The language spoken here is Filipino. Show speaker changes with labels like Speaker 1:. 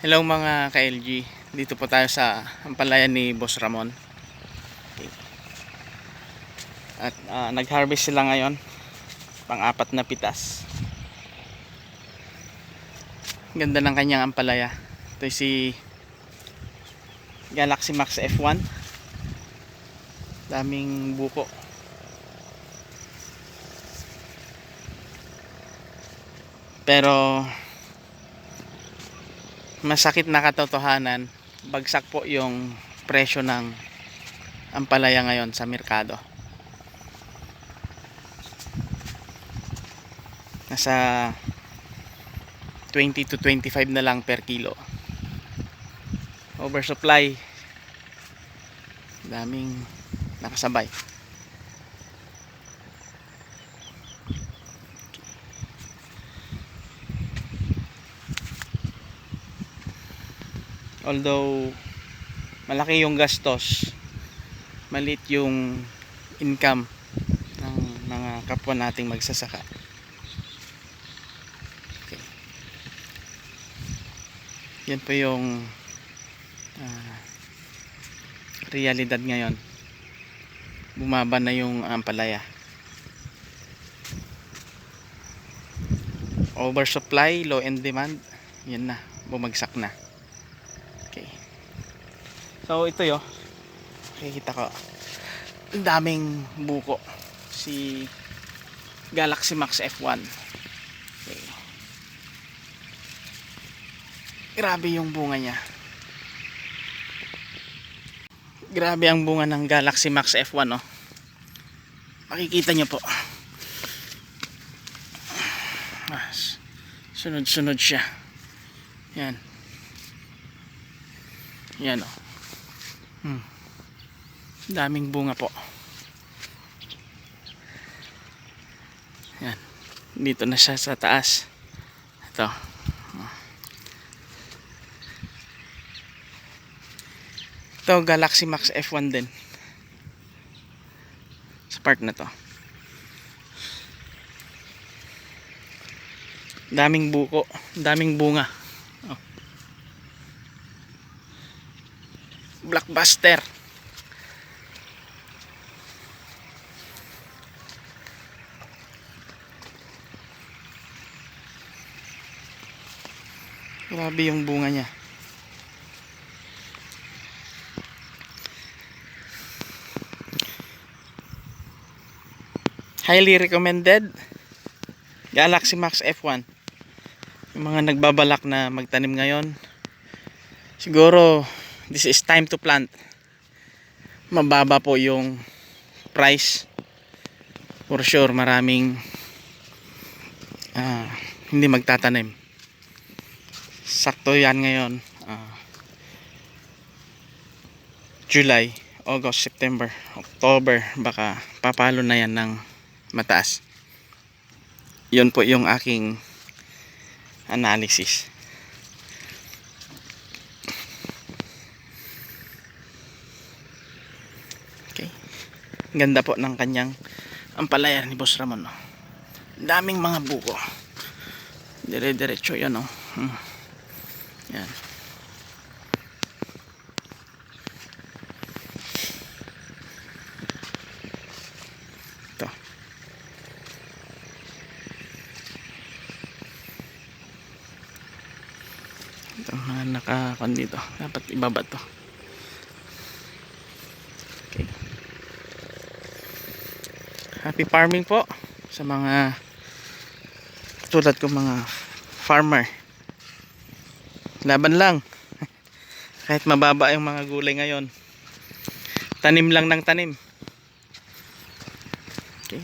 Speaker 1: Hello mga ka-LG. Dito po tayo sa ampalayan ni Boss Ramon. Okay. At nag-harvest sila ngayon. Pang-apat na pitas. Ganda ng kanyang ampalaya. Ito si Galaxy Max F1. Daming buko. Pero masakit na katotohanan, bagsak po yung presyo ng ampalaya ngayon sa merkado. Nasa 20 to 25 na lang per kilo. Oversupply. Daming nakasabay. Although malaki yung gastos, maliit yung income ng mga kapwa nating magsasaka. Okay. Yan po yung realidad ngayon. Bumaba na yung ampalaya. Oversupply, low end demand, yan na, bumagsak na. Okay. So ito yo, makikita ko ang daming buko si Galaxy Max F1. Okay. Grabe yung bunga niya. Grabe ang bunga ng Galaxy Max F1, oh. Makikita nyo po. Sunod-sunod siya. Yan. Yan, oh. Daming bunga po. Yan. Dito na siya sa taas. Ito. Ito, Galaxy Max F1 din. Sa part na to. Daming buko. Daming bunga. Oh. Blockbuster. Grabe yung bunga niya. Highly recommended Galaxy Max F1. Yung mga nagbabalak na magtanim ngayon, siguro this is time to plant. Mababa po yung price. For sure maraming hindi magtatanim. Sakto yan ngayon, July, August, September, October, baka papalo na yan ng mataas. Yun po yung aking analysis. Okay. Ganda po ng kanyang ampalaya ni Boss Ramon, no? Daming mga buko. Dire-diretso yan, no? Yan. Ito. Ito mga nakakon dito. Dapat ibaba to. Okay. Happy farming po sa mga tulad ko mga farmer. Laban lang. Kahit mababa yung mga gulay ngayon, tanim lang ng tanim. Okay.